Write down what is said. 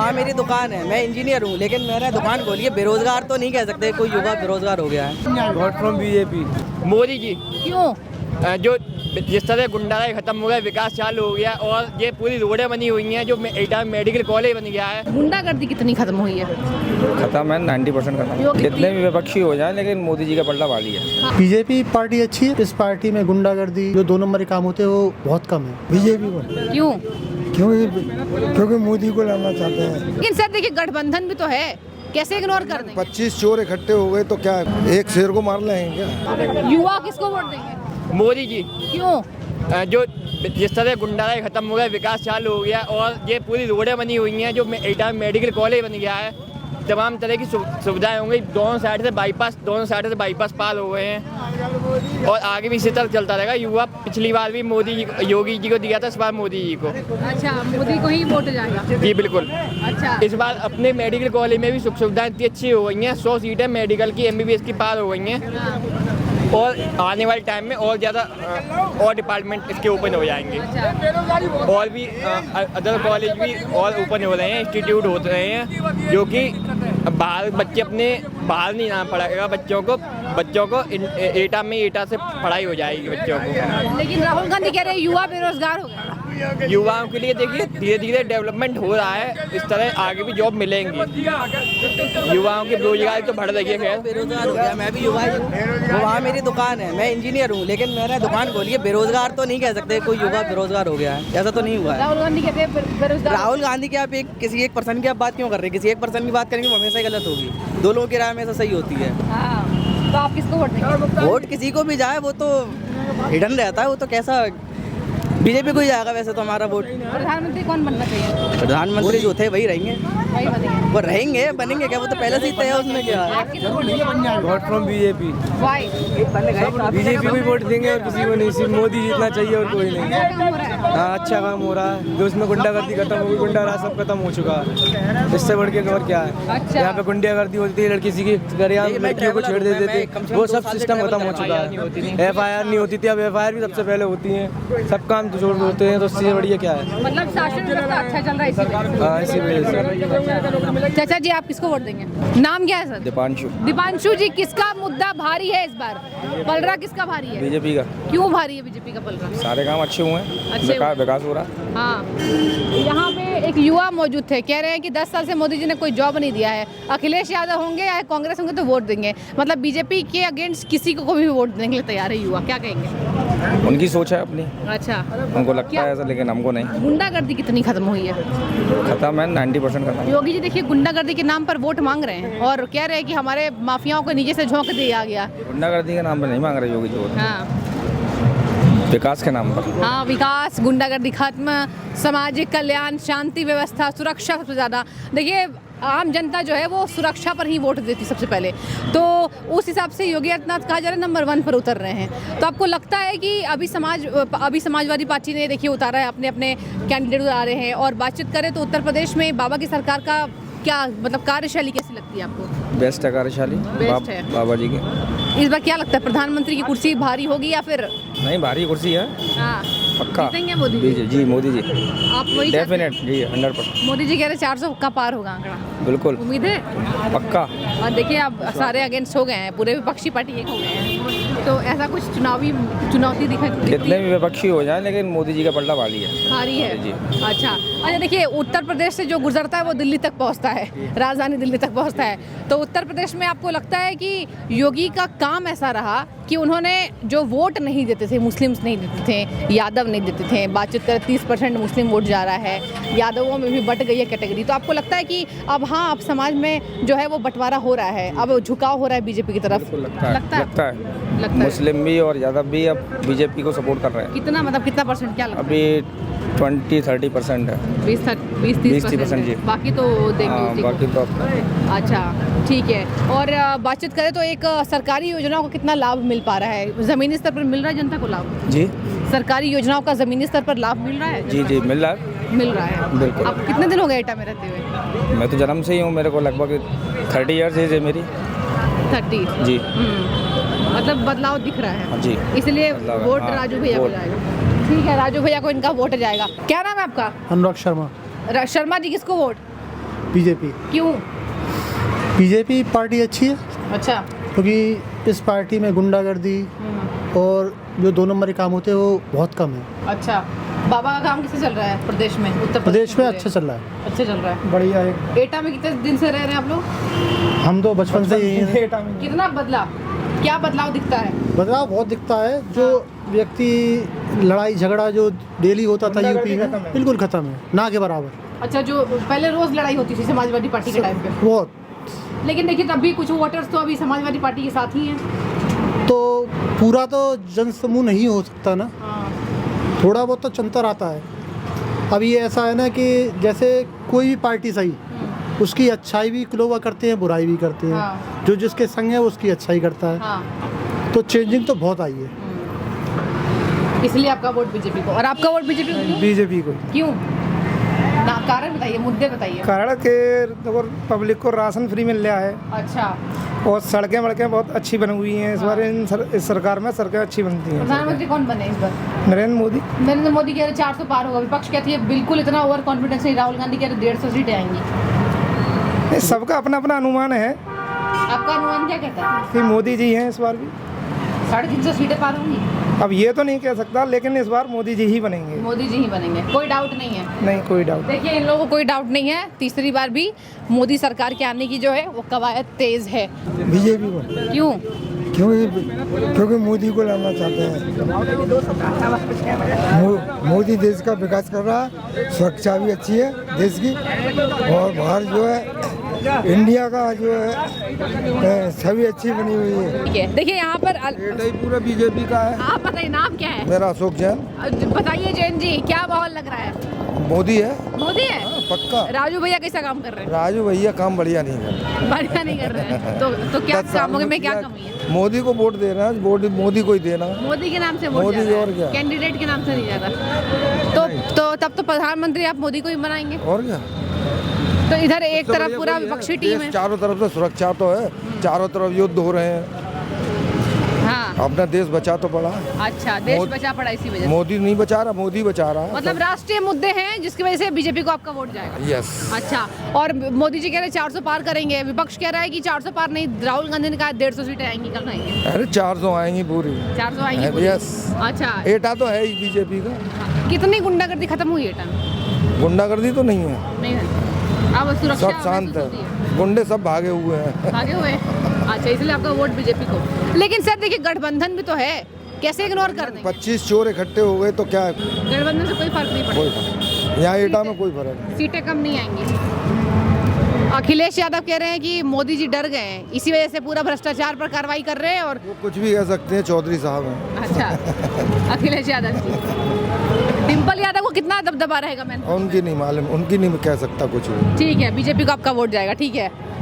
वहाँ मेरी दुकान है, मैं इंजीनियर हूँ, लेकिन मैंने दुकान खोली है। बेरोजगार तो नहीं कह सकते, कोई युवा बेरोजगार हो गया है। Vote from BJP. Modi ji. क्यों? जो जिस तरह गुंडाराज खत्म हो गया, विकास चालू हो गया और ये पूरी रोडें बनी हुई हैं, जो एटा मेडिकल कॉलेज बन गया है। गुंडागर्दी कितनी खत्म हुई है? खत्म है, 90% खत्म। कितने भी विपक्षी हो जाए, लेकिन मोदी जी का पलड़ा भारी है। बीजेपी पार्टी अच्छी है। इस पार्टी में गुंडागर्दी जो 2 नंबर के काम होते हैं वो बहुत कम है। बीजेपी को क्यों? क्योंकि मोदी को लाना चाहते हैं। लेकिन सर देखिए, गठबंधन भी तो है, कैसे इग्नोर कर देंगे? 25 चोर इकट्ठे हो गए तो क्या एक शेर को मार लेंगे क्या? युवा किसको वोट देंगे? मोदी जी। क्यों? जो जिस तरह गुंडाराज खत्म हो गया, विकास चालू हो गया और ये पूरी रोडें बनी हुई हैं, जो एटा मेडिकल कॉलेज बन गया है, तमाम तरह की सुविधाएं होंगी। दोनों साइड से बाईपास पार हो गए हैं और आगे भी इसी तरह चलता रहेगा। युवा पिछली बार भी मोदी जी, योगी जी को दिया था, इस बार मोदी जी को। अच्छा, मोदी को ही वोट जाएगा? जी बिल्कुल। अच्छा, इस बार अपने मेडिकल कॉलेज में भी सुख सुविधाएं इतनी अच्छी हो गई हैं, 100 सीटें मेडिकल की MBBS की पार हो गई हैं और आने वाले टाइम में और ज़्यादा और डिपार्टमेंट इसके ओपन हो जाएंगे और भी अदर कॉलेज भी और ओपन हो रहे हैं, इंस्टीट्यूट हो रहे हैं, जो कि बाहर बच्चे अपने बाहर नहीं आना पड़ेगा। बच्चों को एटा से पढ़ाई हो जाएगी बच्चों को। लेकिन राहुल गांधी कह रहे हैं युवा बेरोजगार हो गए। युवाओं के लिए देखिए धीरे धीरे डेवलपमेंट हो रहा है, इस तरह आगे भी जॉब मिलेंगी। युवाओं की बेरोजगारी तो बढ़ रही है। खैर बेरोजगार हो गया, मैं भी युवा ही हूँ। वहाँ मेरी दुकान है, मैं इंजीनियर हूँ, लेकिन मैंने दुकान खोली है। बेरोजगार तो नहीं कह सकते, कोई युवा बेरोजगार हो गया है, ऐसा तो नहीं हुआ है। राहुल गांधी कहते हैं बेरोजगार। राहुल गांधी की आप किसी एक पर्सन की आप बात क्यों कर रहे हैं? किसी एक पर्सन की बात करेंगे वो हमेशा गलत होगी। 2 लोगों की राय हमेशा सही होती है। हाँ, तो आप किसको वोट देंगे? वोट किसी को भी जाए वो तो हिडन रहता है, वो तो कैसा बीजेपी को ही जाएगा। वैसे तो हमारा वोट। प्रधानमंत्री कौन बनना चाहिए? प्रधानमंत्री जो थे वही रहेंगे। वही बनेंगे। वो रहेंगे, बनेंगे क्या? वो तो पहले से ही तय है, उसमें क्या है। आप किसको वोट देंगे? Vote from BJP. Why? BJP को वोट देंगे और किसी को नहीं, सिर्फ मोदी जीतना चाहिए और कोई नहीं। अच्छा काम हो रहा है। हाँ, अच्छा काम हो रहा है। जो उसमें गुंडागर्दी खत्म हो गई, गुंडाराज सब खत्म हो चुका है। इससे बढ़ के और क्या है? अच्छा। यहाँ पे गुंडागर्दी होती है, लड़की की लड़कियों को छेड़ देते थे, वो सब सिस्टम खत्म हो चुका है। FIR नहीं होती थी, अब FIR भी सबसे पहले होती है। सब काम जोड़ होते हैं, तो इससे बढ़िया क्या है? मतलब शासन व्यवस्था अच्छा चल रहा है इसीलिए। हाँ, इसी वजह से। चाचा जी, आप किसको वोट देंगे? नाम क्या है सर? दीपांशु। दीपांशु जी, किसका मुद्दा भारी है इस बार? पलड़ा किसका भारी है? बीजेपी का। क्यों भारी है बीजेपी का पलड़ा? सारे काम अच्छे हुए हैं, अच्छे विकास हो रहा है। हाँ, यहाँ पे एक युवा मौजूद थे, कह रहे हैं कि 10 साल से मोदी जी ने कोई जॉब नहीं दिया है। अखिलेश यादव होंगे या कांग्रेस होंगे तो वोट देंगे। मतलब बीजेपी के अगेंस्ट किसी को भी वोट देने के लिए तैयार है युवा। क्या कहेंगे? उनकी सोच है अपनी, अच्छा, उनको लगता है ऐसा, लेकिन हमको नहीं। गुंडागर्दी कितनी खत्म हुई है? खत्म है, 90% खत्म। योगी जी देखिए गुंडागर्दी के नाम पर वोट मांग रहे हैं और कह रहे हैं कि हमारे माफियाओं को नीचे से झोंक दिया गया। गुंडागर्दी के नाम पर नहीं मांग रहे योगी जी वोट, हाँ विकास के नाम पर। हाँ, विकास, गुंडागर्दी खत्म, सामाजिक कल्याण, शांति व्यवस्था, सुरक्षा सबसे ज़्यादा। देखिए आम जनता जो है वो सुरक्षा पर ही वोट देती सबसे पहले, तो उस हिसाब से योगी आदित्यनाथ कहा जा रहा है नंबर 1 पर उतर रहे हैं। तो आपको लगता है कि अभी समाजवादी पार्टी ने देखिए उतारा है, अपने अपने कैंडिडेट उतार रहे हैं। और बातचीत करें तो उत्तर प्रदेश में बाबा की सरकार का क्या मतलब कार्यशैली कैसी लगती है आपको? बेस्ट है कार्यशाली बाबा जी की। इस बार क्या लगता है, प्रधानमंत्री की कुर्सी भारी होगी या फिर? नहीं, भारी कुर्सी है, हाँ, पक्का जीतेंगे मोदी जी? जी मोदी जी, आप वही डेफिनेट जी, 100%। मोदी जी कह रहे 400 का पार होगा आंकड़ा, बिल्कुल उम्मीद है? पक्का। और देखिए अब सारे अगेंस्ट हो गए हैं, पूरे विपक्षी पार्टी एक हो गए हैं, तो ऐसा कुछ चुनौती दिखती कितने भी विपक्षी हो जाए, लेकिन मोदी जी का पलड़ा भारी है। भारी है जी। अच्छा, देखिए उत्तर प्रदेश से जो गुजरता है वो दिल्ली तक पहुंचता है, राजधानी दिल्ली तक पहुंचता है। तो उत्तर प्रदेश में आपको लगता है कि योगी का काम ऐसा रहा कि उन्होंने जो वोट नहीं देते थे, मुस्लिम्स नहीं देते थे, यादव नहीं देते थे, बातचीत करें 30% मुस्लिम वोट जा रहा है, यादवों में भी बट गई है कैटेगरी। तो आपको लगता है कि अब हाँ, अब समाज में जो है वो बंटवारा हो रहा है, अब झुकाव हो रहा है बीजेपी की तरफ? लगता है मुस्लिम भी और यादव भी अब बीजेपी को सपोर्ट कर रहे हैं। कितना, मतलब कितना परसेंट? क्या लगता है? अभी 20-30% है। 20-30% जी। बाकी तो देंगे बाकी तो अच्छा, ठीक है। और बातचीत करें तो एक सरकारी योजनाओं को कितना लाभ मिल पा रहा है, ज़मीनी स्तर पर मिल रहा है जनता को लाभ? जी, सरकारी योजनाओं का ज़मीनी स्तर पर लाभ मिल रहा है? जी मिल रहा है, मिल रहा है। बिल्कुल। आप कितने दिन हो गए एटा में रहते हुए? मैं तो जन्म से ही हूँ, मेरे को लगभग 30 ईयर्स एज है मेरी। 30 जी। मतलब बदलाव दिख रहा है जी, इसलिए वोट हाँ, राजू भैया को जाएगा। ठीक है, राजू भैया को इनका वोट जाएगा। क्या नाम है आपका? अनुराग शर्मा। शर्मा जी, किसको वोट? बीजेपी। क्यों? बीजेपी पार्टी अच्छी है अच्छा। क्योंकि इस पार्टी में गुंडागर्दी और जो 2 नंबर के काम होते हैं वो बहुत कम है। अच्छा, बाबा का काम कैसे चल रहा है प्रदेश में? उत्तर प्रदेश में अच्छा चल रहा है। अच्छा चल रहा है, बढ़िया है। एटा में कितने दिन से रह रहे हैं आप लोग? हम तो बचपन से यही हैं। कितना बदला, क्या बदलाव दिखता है? बदलाव बहुत दिखता है। जो व्यक्ति लड़ाई झगड़ा जो डेली होता था यूपी में बिल्कुल खत्म है, ना के बराबर। अच्छा, जो पहले रोज लड़ाई होती थी समाजवादी पार्टी के टाइम पे, बहुत। लेकिन देखिए तब भी कुछ वोटर्स तो अभी समाजवादी पार्टी के साथ ही हैं। तो पूरा तो जनसमूह नहीं हो सकता ना, हाँ। थोड़ा बहुत तो चंतर आता है। अब ये ऐसा है ना कि जैसे कोई भी पार्टी सही, उसकी अच्छाई भी लोग करते हैं, बुराई भी करते हैं। हाँ। जो जिसके संग है वो उसकी अच्छाई करता है। हाँ। तो चेंजिंग तो बहुत आई है। इसलिए आपका वोट बीजेपी को। और आपका वोट बीजेपी को क्यों? बीजेपी को। क्यों? ना कारण बताइए, मुद्दे बताइए। कारण के देखो पब्लिक को राशन फ्री मिल रहा है अच्छा, और सड़कें वड़कें बहुत अच्छी बनी हुई हैं इस बार। इस सरकार में सड़कें अच्छी बनती हैं। प्रधानमंत्री कौन बने इस बार? नरेंद्र मोदी। नरेंद्र मोदी कह रहे 400 पार होगा, विपक्ष कहती है बिल्कुल इतना ओवर कॉन्फिडेंस नहीं। राहुल गांधी कह रहे 150 सीटें आएंगी। सबका अपना अपना अनुमान है आपका अनुमान क्या कहता है? कि मोदी जी हैं इस बार भी। 350 सीटें पार होंगी? अब ये तो नहीं कह सकता, लेकिन इस बार मोदी जी ही बनेंगे। मोदी जी ही बनेंगे, कोई डाउट नहीं है। नहीं, कोई डाउट। देखिए इन लोगों को कोई डाउट नहीं है, तीसरी बार भी मोदी सरकार के आने की जो है वो कवायद तेज है। बीजेपी को। क्यों? क्योंकि मोदी को लाना चाहते हैं। मोदी देश का विकास कर रहा है, सुरक्षा भी अच्छी है देश की, और बाहर जो है इंडिया का जो है सभी अच्छी बनी हुई है। ठीक है, देखिए यहाँ पर पूरा बीजेपी का है। आप बताइए नाम क्या है? मेरा अशोक जैन। बताइए जैन जी, क्या माहौल लग रहा है? मोदी है मोदी है पक्का। राजू भैया कैसा काम कर रहे हैं? राजू भैया काम बढ़िया नहीं कर रहे। बढ़िया नहीं कर रहे हैं, तो क्या कामों में क्या कमी है? मोदी को वोट दे रहे हैं, वोट मोदी को ही देना। मोदी के नाम से वोट मोदी जा रहा और है, क्या? कैंडिडेट के नाम से नहीं जा रहा। तो तब तो प्रधानमंत्री आप मोदी को ही बनाएंगे। और क्या? तो इधर एक तरफ पूरा विपक्षी टीम है। चारों तरफ से सुरक्षा तो है, चारों तरफ युद्ध हो रहे हैं। हाँ। अपना देश बचा तो पड़ा। अच्छा, देश बचा पड़ा इसी वजह से। मोदी नहीं बचा रहा, मोदी बचा रहा है। मतलब राष्ट्रीय मुद्दे हैं जिसकी वजह से बीजेपी को आपका वोट जाएगा। यस। अच्छा, और मोदी जी कह रहे हैं 400 पार करेंगे, विपक्ष कह रहा है कि 400 पार नहीं। राहुल गांधी ने कहा 150 सीटें आएंगी। कल आएंगी? अरे 400 आएंगी पूरी। 400 आएंगी पूरी? यस। अच्छा, एटा तो है ही बीजेपी का। कितनी गुंडागर्दी खत्म हुई एटा में? गुंडागर्दी तो नहीं है, नहीं है। अब सुरक्षा सब शांत महसूस होती है। गुंडे सब भागे हुए हैं। भागे हुए? अच्छा, इसलिए आपका वोट बीजेपी को। लेकिन सर देखिए गठबंधन भी तो है, कैसे इग्नोर कर देंगे? 25 चोर इकट्ठे हो गए तो क्या है? गठबंधन से कोई फर्क नहीं कोई पड़ेगा, फर्क नहीं। यहाँ एटा में कोई फर्क नहीं। सीटें कम नहीं आएंगी। अखिलेश यादव कह रहे हैं कि मोदी जी डर गए हैं, इसी वजह से पूरा भ्रष्टाचार पर कार्रवाई कर रहे हैं। और वो कुछ भी कह सकते हैं, चौधरी साहब हैं। अच्छा, अखिलेश यादव जी। डिम्पल यादव को कितना दबदबा रहेगा? मैंने उनकी नहीं मालूम, उनकी नहीं कह सकता कुछ भी। ठीक है, बीजेपी को आपका वोट जाएगा। ठीक है।